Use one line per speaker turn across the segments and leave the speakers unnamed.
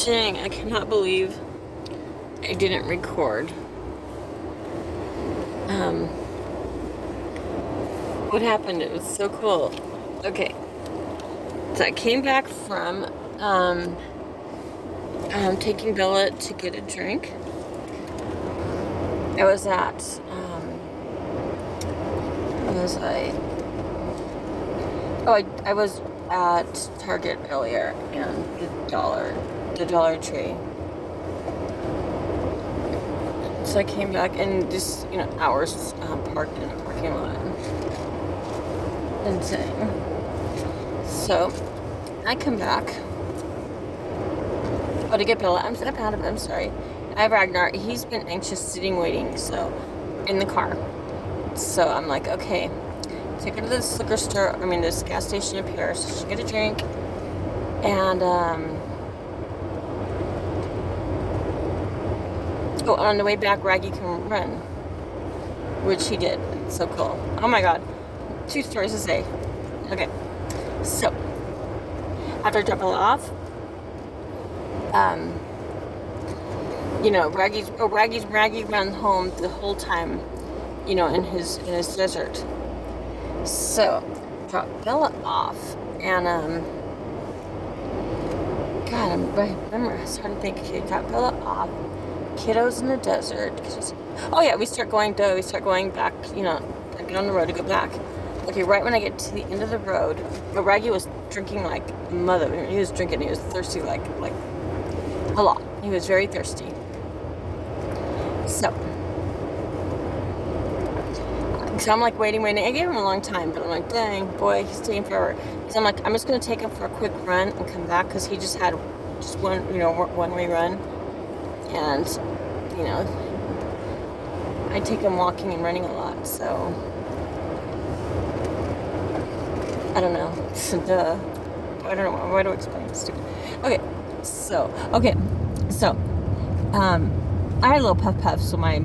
Dang, I cannot believe I didn't record. What happened? It was so cool. Okay, so I came back from taking Bella to get a drink. I was at where was I? Oh, I was at Target earlier, and the Dollar Tree. So I came back and just, hours parked in a parking lot. Insane. So I come back. Oh, to get Bella. I'm out of it. I'm sorry. I have Ragnar. He's been anxious, sitting, waiting. So in the car. So I'm like, okay, take her to this liquor store. This gas station up here, so she can get a drink. And on the way back, Raggy can run, which he did. It's so cool. Oh my God. 2 stories to say. Okay. So after I drop Bella off, Raggy ran home the whole time, in his desert. So drop Bella off, and God, I started to think, okay, drop Bella off, kiddos in the desert. Oh yeah, we start going back, I get on the road to go back. Okay, right when I get to the end of the road, Raggy was drinking like a mother. He was drinking. He was thirsty like a lot. He was very thirsty. So I'm like waiting. I gave him a long time, but I'm like, dang, boy, he's taking forever. So I'm like, I'm just gonna take him for a quick run and come back, because he just had one-way run, and I take him walking and running a lot, so I don't know. Duh. I don't know why do I explain? It's stupid. Okay, so I had a little puff, so my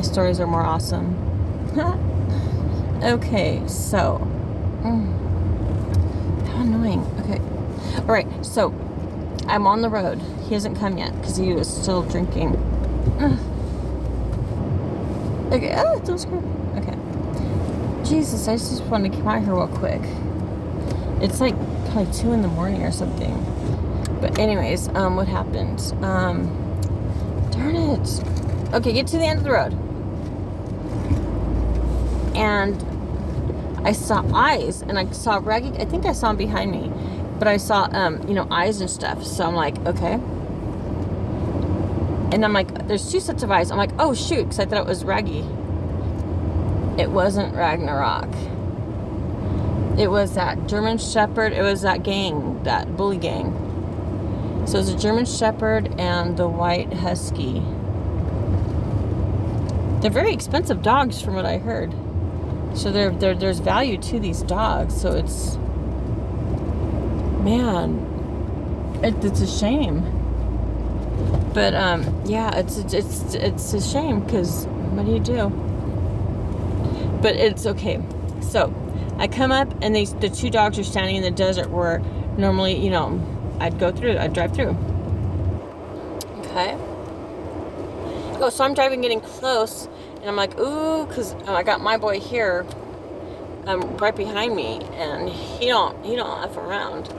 stories are more awesome. Okay, so how annoying. Okay, all right. So I'm on the road. He hasn't come yet because he was still drinking. Okay, don't screw. Okay. Jesus, I just wanted to come out here real quick. It's like probably 2 in the morning or something. But anyways, what happened? Darn it. Okay, get to the end of the road. And I saw eyes, and I saw Raggy. I think I saw him behind me, but I saw, eyes and stuff. So I'm like, okay. And I'm like, there's 2 sets of eyes. I'm like, oh shoot, because I thought it was Raggy. It wasn't Ragnarok. It was that German Shepherd. It was that gang, that bully gang. So it was a German Shepherd and the white husky. They're very expensive dogs, from what I heard. So there's value to these dogs. So it's, man, it's a shame. But yeah, it's a shame, because what do you do? But it's okay. So I come up, and the 2 dogs are standing in the desert where normally, I'd drive through. Okay. Oh, so I'm getting close, and I'm like, ooh, because I got my boy here, right behind me, and he don't F around.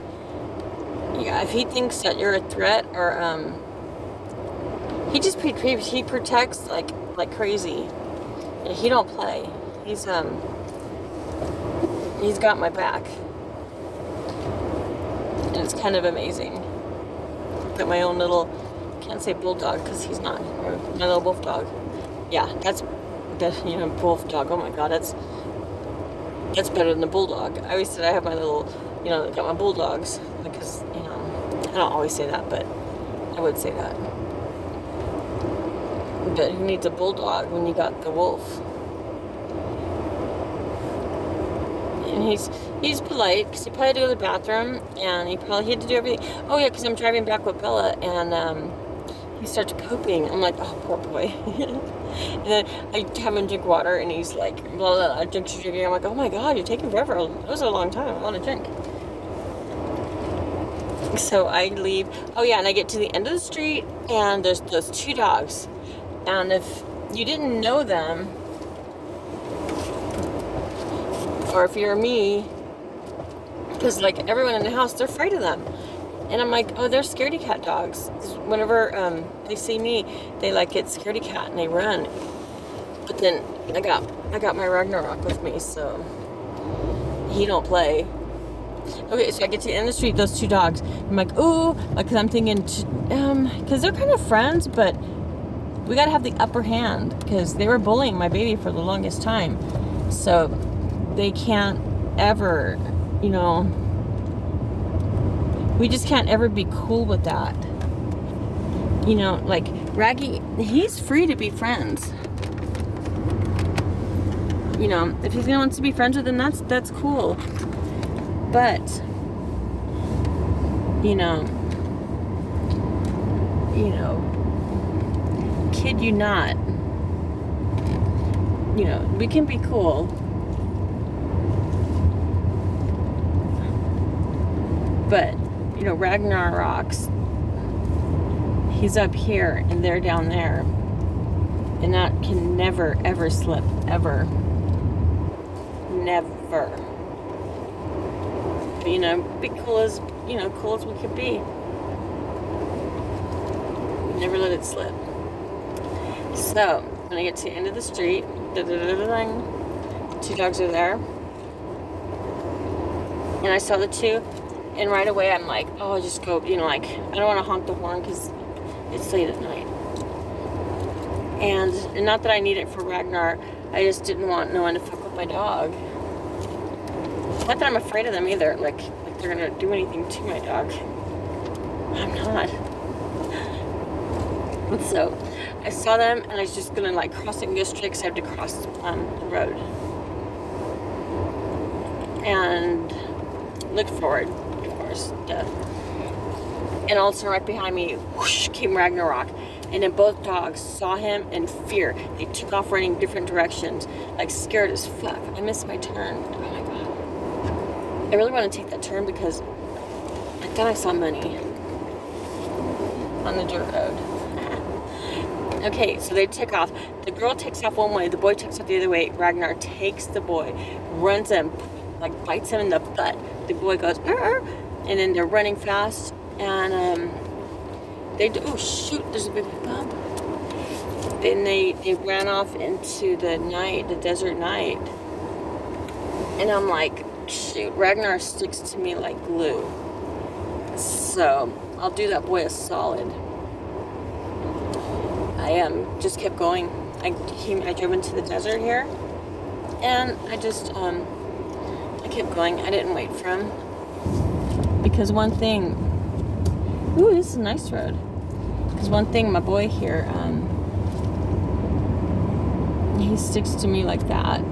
Yeah, if he thinks that you're a threat, or he protects like crazy. Yeah, he don't play. He's got my back, and it's kind of amazing that my own little, can't say bulldog because he's not, or my little wolf dog. Yeah, that's wolf dog. Oh my God, that's better than the bulldog. I always said I have my little, got my bulldogs, because I don't always say that, but I would say that. But who needs a bulldog when you got the wolf? And he's polite, because he probably had to go to the bathroom, and he had to do everything. Oh yeah, because I'm driving back with Bella, and he starts pooping. I'm like, oh, poor boy. And then I have him drink water, and he's like, blah, blah, blah, drinking. I'm like, oh my God, you're taking forever. That was a long time. I want to drink. So I leave. Oh yeah, and I get to the end of the street, and there's those 2 dogs. And if you didn't know them, or if you're me, because like everyone in the house, they're afraid of them. And I'm like, oh, they're scaredy cat dogs. Whenever they see me, they like get scaredy cat and they run. But then I got my Ragnarok with me, so he don't play. Okay, so I get to the end of the street, those 2 dogs. I'm like, ooh, because I'm thinking, because they're kind of friends, but we got to have the upper hand because they were bullying my baby for the longest time. So they can't ever, you know, we just can't ever be cool with that. You know, like Raggy, he's free to be friends. You know, if he's gonna want to be friends with them, that's cool. But you know, kid you not. You know, we can be cool. But, you know, Ragnarok's, he's up here and they're down there. And that can never, ever slip. Ever. Never. But, you know, be cool as we could be. Never let it slip. So, when I get to the end of the street, 2 dogs are there. And I saw the 2. And right away, I'm like, oh, I'll just go, you know, like, I don't want to honk the horn because it's late at night. And not that I need it for Ragnar, I just didn't want no one to fuck with my dog. Not that I'm afraid of them either, like they're going to do anything to my dog. I'm not. And so, I saw them, and I was just going to, like, cross it and go straight because I have to cross the road. And look forward. Death. And all of a sudden, right behind me, whoosh, came Ragnarok. And then both dogs saw him in fear. They took off running different directions, like scared as fuck. I missed my turn. Oh my god. I really want to take that turn because I thought I saw money on the dirt road. Okay, so they took off. The girl takes off one way, the boy takes off the other way. Ragnar takes the boy, runs him, like bites him in the butt. The boy goes, "Arr!" And then they're running fast, and oh shoot, there's a big bump. Then they ran off into the night, the desert night, and I'm like, shoot, Ragnar sticks to me like glue. So I'll do that boy a solid. I just kept going. I drove into the desert here, and I just I kept going. I didn't wait for him. Because one thing, ooh, this is a nice road. Because one thing, my boy here, he sticks to me like that,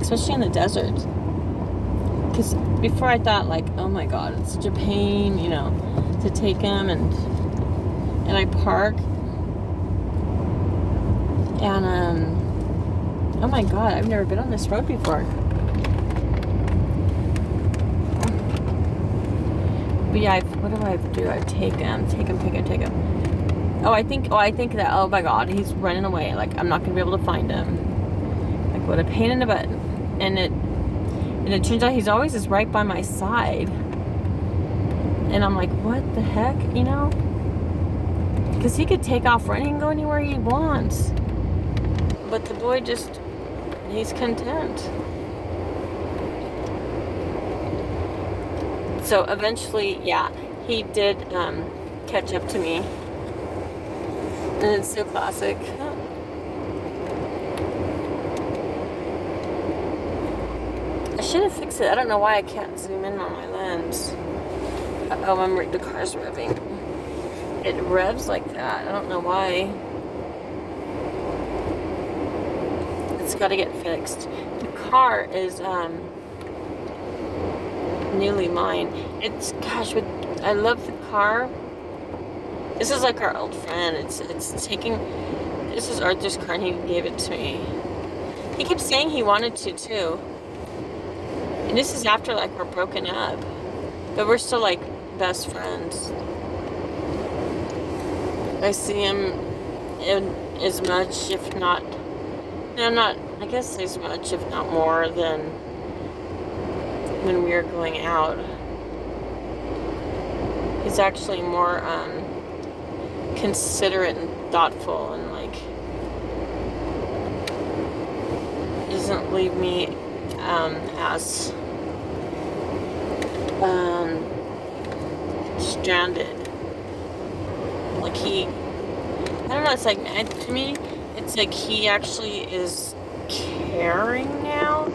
especially in the desert. Because before I thought like, oh my god, it's such a pain, you know, to take him, and I park, and oh my god, I've never been on this road before. But yeah, what do I do? I take him. Oh, I think that, oh my god, he's running away. Like, I'm not going to be able to find him. Like, what a pain in the butt. And it turns out he's always just right by my side. And I'm like, what the heck, you know? Because he could take off running and go anywhere he wants. But the boy just, he's content. So eventually, yeah, he did catch up to me. And it's so classic. I should have fixed it. I don't know why I can't zoom in on my lens. Oh, the car's revving. It revs like that. I don't know why. It's got to get fixed. The car is newly mine. It's, gosh, I love the car. This is like our old friend. This is Arthur's car, and he gave it to me. He keeps saying he wanted to too. And this is after, like, we're broken up. But we're still, like, best friends. I see him in as much, if not, no, not, I guess as much, if not more, than when we are going out. He's actually more considerate and thoughtful, and like doesn't leave me as stranded. Like I don't know, it's like, to me, it's like he actually is caring now.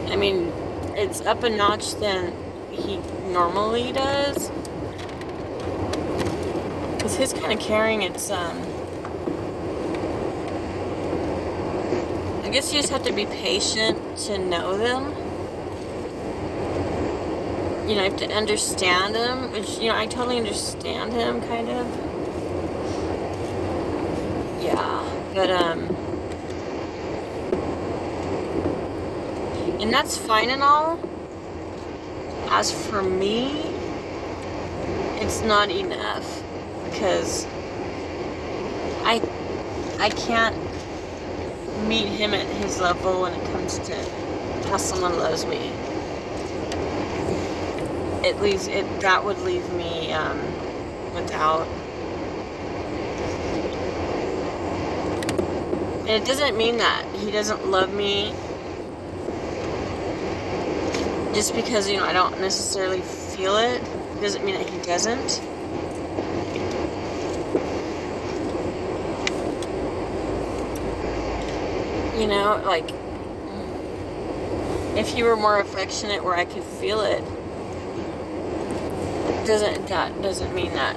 I mean, it's up a notch than he normally does. Because his kind of caring, it's, I guess you just have to be patient to know them. You know, you have to understand him, which, you know, I totally understand him, kind of. Yeah, but, and that's fine and all. As for me, it's not enough, because I can't meet him at his level when it comes to how someone loves me. At least that would leave me without. And it doesn't mean that he doesn't love me just because, you know, I don't necessarily feel it. It doesn't mean that he doesn't. You know, like, if he were more affectionate where I could feel it, that doesn't mean that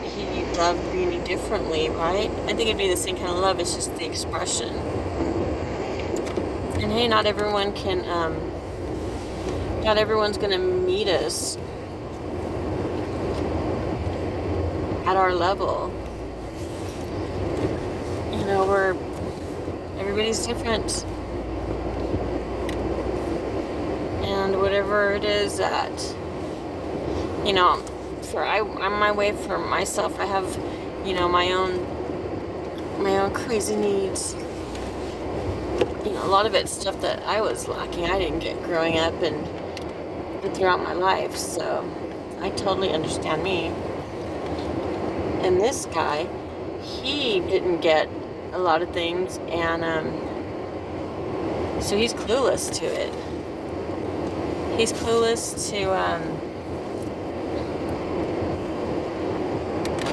he loved me any differently, right? I think it'd be the same kind of love, it's just the expression. And hey, not everyone's gonna meet us at our level. You know, everybody's different. And whatever it is that, you know, I'm my way for myself. I have, you know, my own crazy needs. You know, a lot of it's stuff that I was lacking. I didn't get growing up and throughout my life. So I totally understand me. And this guy, he didn't get a lot of things, and so he's clueless to it. He's clueless to, I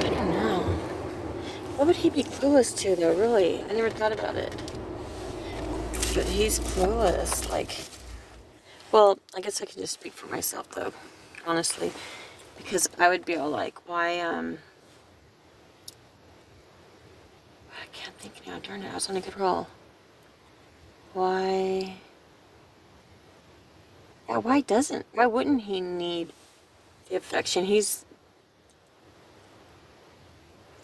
don't know. What would he be clueless to, though, really? I never thought about it. But he's clueless, like, well, I guess I can just speak for myself, though, honestly. Because I would be all like, why, I can't think now, darn it, I was on a good roll. Why... Yeah, why wouldn't he need the affection? He's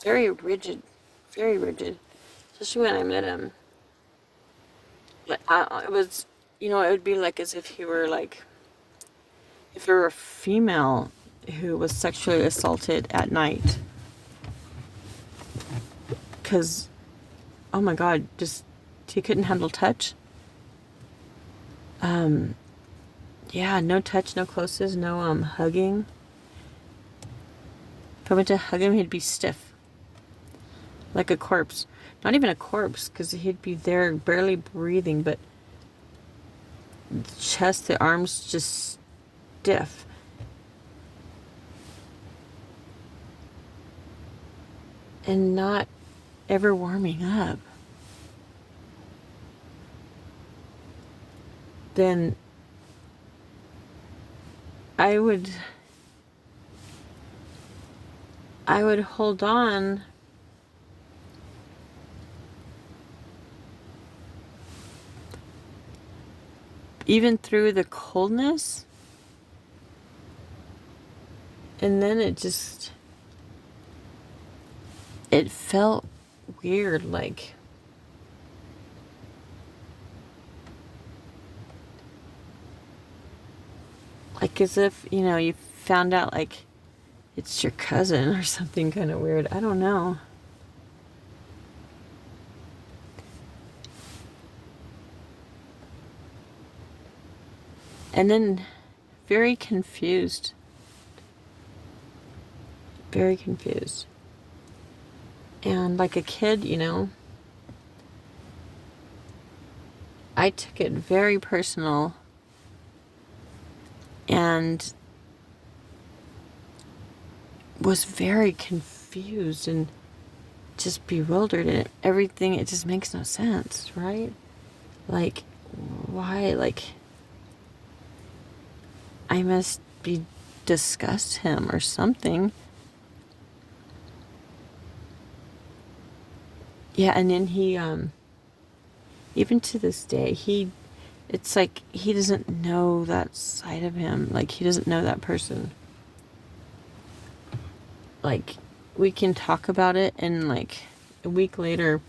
very rigid, especially when I met him. But it was, you know, it would be like as if he were like, if you were a female who was sexually assaulted at night. Because, oh my God, he couldn't handle touch. Yeah, no touch, no closes, no hugging. If I went to hug him, he'd be stiff. Like a corpse. Not even a corpse, because he'd be there barely breathing, but the chest, the arms just stiff. And not ever warming up. Then I would hold on even through the coldness, and then it felt weird, like Like as if, you know, you found out like it's your cousin or something kind of weird. I don't know. And then very confused. Very confused. And like a kid, you know, I took it very personal and was very confused and just bewildered, and everything, it just makes no sense, right? Like, why? Like, I must be disgust him or something. Yeah, and then he, even to this day, it's like he doesn't know that side of him. Like, he doesn't know that person. Like, we can talk about it, and like a week later,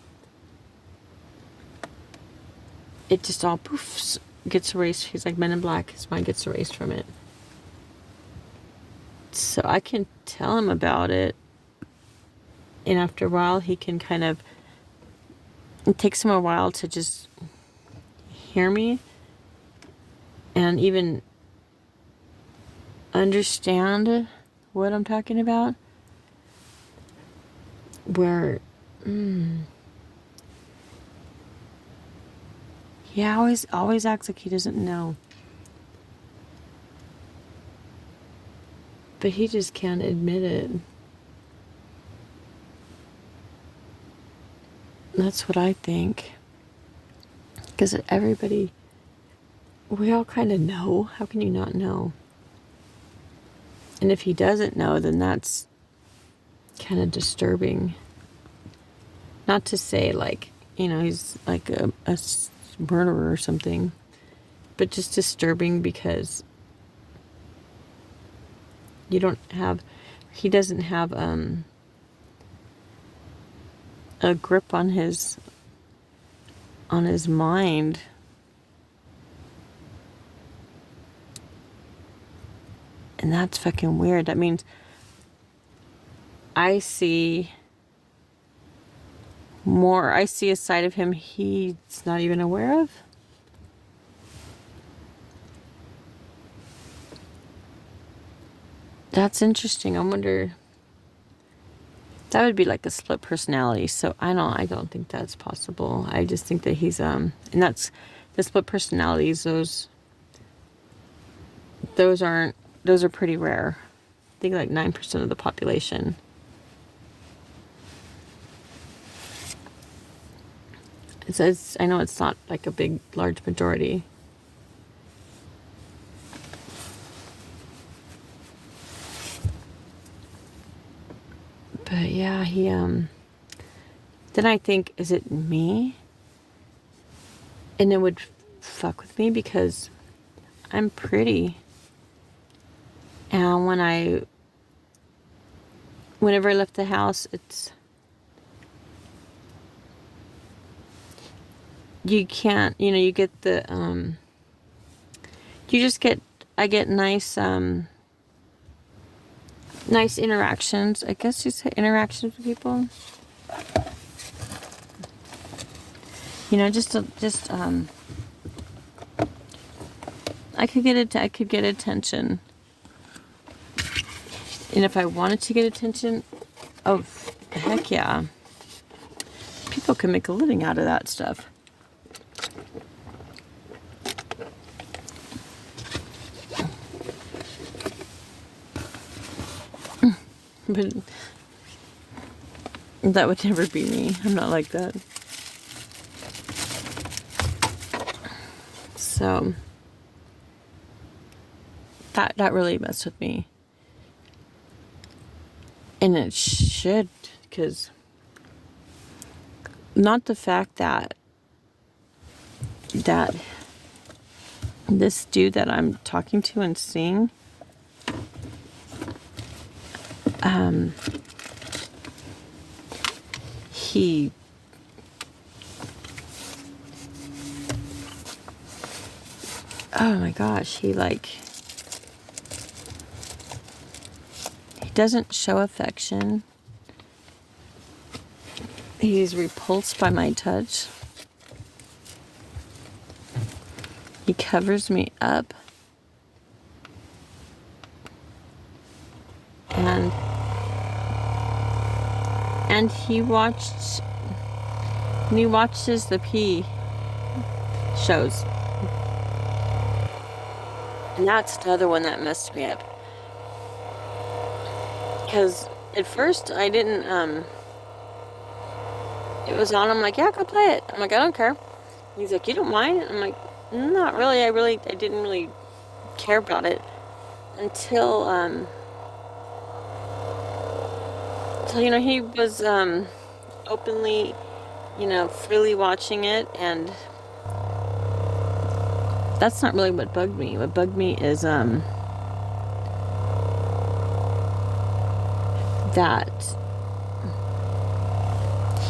it just all poofs, gets erased. He's like Men in Black. His mind gets erased from it. So I can tell him about it, and after a while, he can kind of, it takes him a while to just hear me and even understand what I'm talking about. Where, he always acts like he doesn't know. But he just can't admit it. That's what I think. Because everybody, we all kind of know. How can you not know? And if he doesn't know, then that's kind of disturbing. Not to say like, you know, he's like a murderer or something, but just disturbing because he doesn't have a grip on his mind. And that's fucking weird. That means I see a side of him he's not even aware of. That's interesting. I wonder, that would be like a split personality. So I don't think that's possible. I just think that he's and that's the split personalities, those are pretty rare. I think like 9% of the population. I know it's not like a large majority. But yeah, he, then I think, is it me? And it would fuck with me because I'm pretty. And whenever I left the house, you can't, you know, you get the, I get nice interactions. I guess you say interactions with people. You know, I could get attention. And if I wanted to get attention, oh, heck yeah. People can make a living out of that stuff. But that would never be me. I'm not like that. So that really messed with me. And it should, because not the fact that this dude that I'm talking to and seeing, he, oh my gosh, he like, doesn't show affection. He's repulsed by my touch. He covers me up. And he watches the P shows. And that's another one that messed me up. Because at first I didn't, it was on, I'm like, yeah, go play it. I'm like, I don't care. He's like, you don't mind? I'm like, not really. I didn't really care about it until, you know, he was, openly, you know, freely watching it, and that's not really what bugged me. What bugged me is, that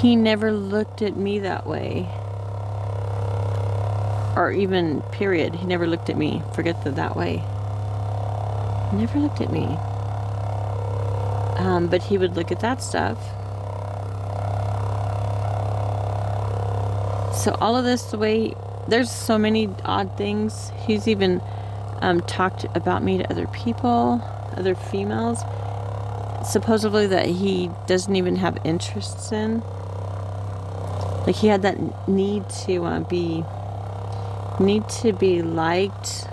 he never looked at me that way. Or even, period. He never looked at me. Forget that way. He never looked at me. But he would look at that stuff. So all of this, the way, there's so many odd things. He's even talked about me to other people, other females, supposedly that he doesn't even have interests in. Like he had that need to be liked,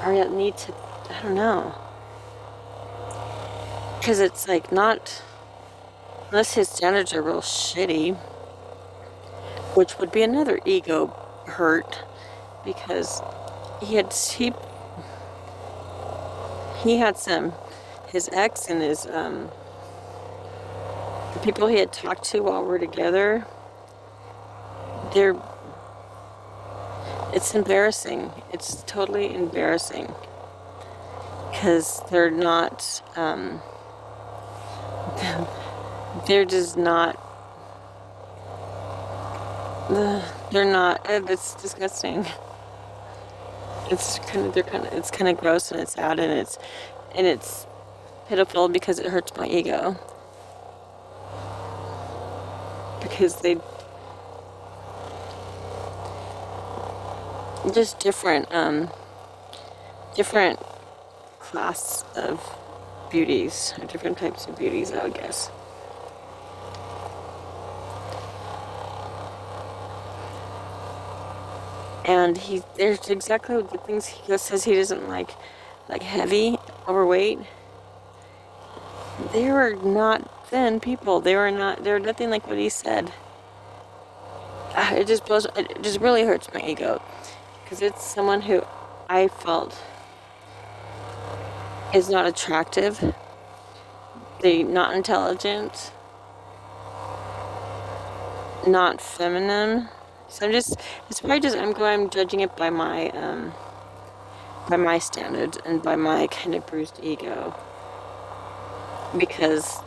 or that need to, I don't know, because it's like not, unless his standards are real shitty, which would be another ego hurt, because he had some, his ex and his the people he had talked to while we're together, it's embarrassing. It's totally embarrassing, because they're not, they're just not, they're not, it's disgusting. It's kind of gross, and it's sad, and it's pitiful, because it hurts my ego. Because they just different class of beauties, or different types of beauties, I would guess. And there's exactly the things he says he doesn't like heavy, overweight. They were not thin people. They were nothing like what he said. It just really hurts my ego, because it's someone who I felt is not attractive. They're not intelligent, not feminine. So I'm judging it by my standards and by my kind of bruised ego, because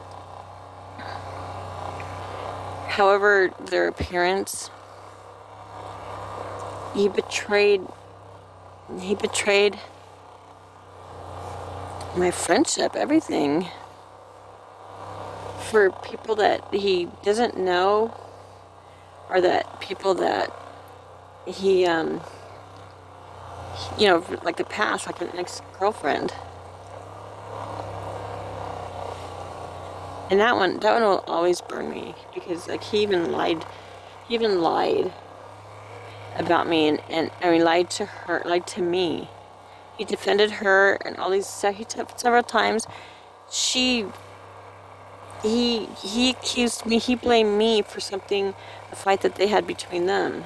however their appearance, he betrayed my friendship, everything, for people that he doesn't know, or that people that he, you know, like the past, like an ex-girlfriend. And that one will always burn me, because like he even lied about me, and I mean, lied to me. He defended her, and all these, several times. He accused me, he blamed me for something, a fight that they had between them.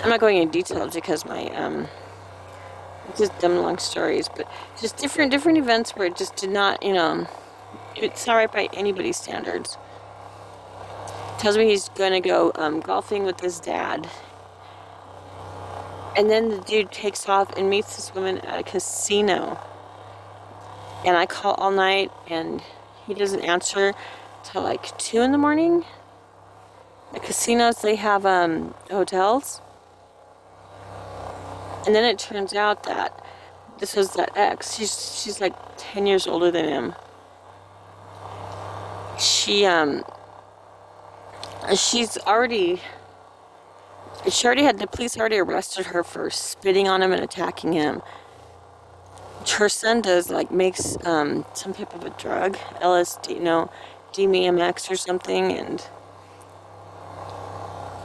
I'm not going into details, because my, just dumb long stories, but just different events where it just did not, you know, it's not right by anybody's standards. Tells me he's gonna go golfing with his dad. And then the dude takes off and meets this woman at a casino. And I call all night, and he doesn't answer till like 2 in the morning. The casinos, they have hotels. And then it turns out that this was that ex. She's like 10 years older than him. She's already had, the police already arrested her for spitting on him and attacking him. Her son does, like, makes some type of a drug, LSD, DMX or something,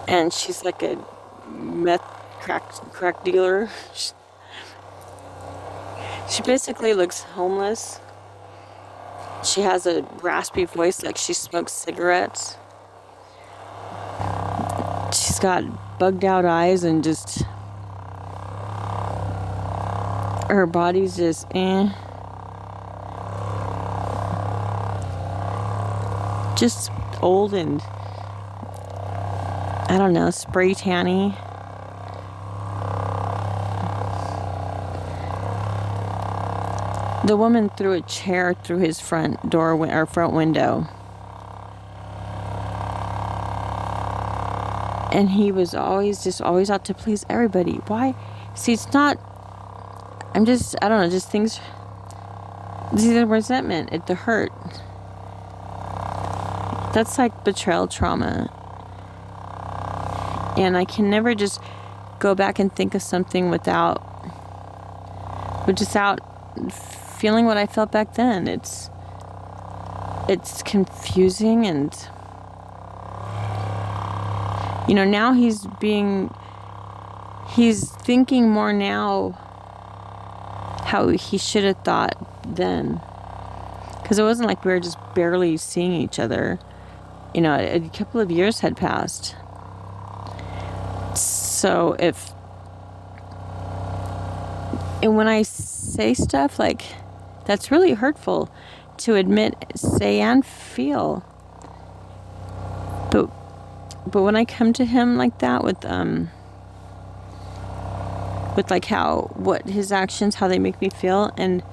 and she's like a meth crack dealer. She basically looks homeless. She has a raspy voice, like she smokes cigarettes. She's got bugged out eyes and just, her body's just just old and, I don't know, spray tanny. The woman threw a chair through his front window. And he was always out to please everybody. Why? See, it's not, I don't know, just things, this is the resentment, the hurt. That's like betrayal trauma. And I can never just go back and think of something without feeling what I felt back then. It's confusing, and now he's thinking more now how he should have thought then, because it wasn't like we were just barely seeing each other. A couple of years had passed. So and when I say stuff like, that's really hurtful to admit, say, and feel. But when I come to him like that with like what his actions, how they make me feel, and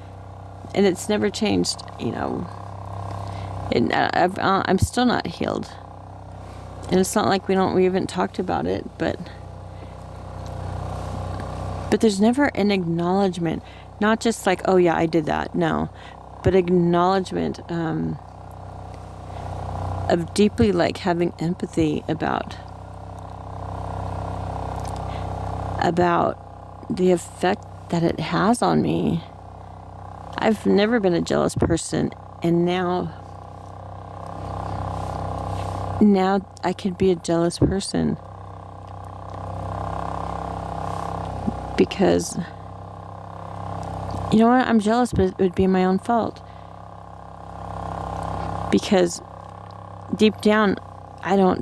it's never changed, I'm still not healed. And it's not like we haven't talked about it, but there's never an acknowledgement, not just like, oh yeah, I did that. No, but acknowledgement of deeply like having empathy about the effect that it has on me. I've never been a jealous person, and now I could be a jealous person because, you know what, I'm jealous, but it would be my own fault, because deep down I don't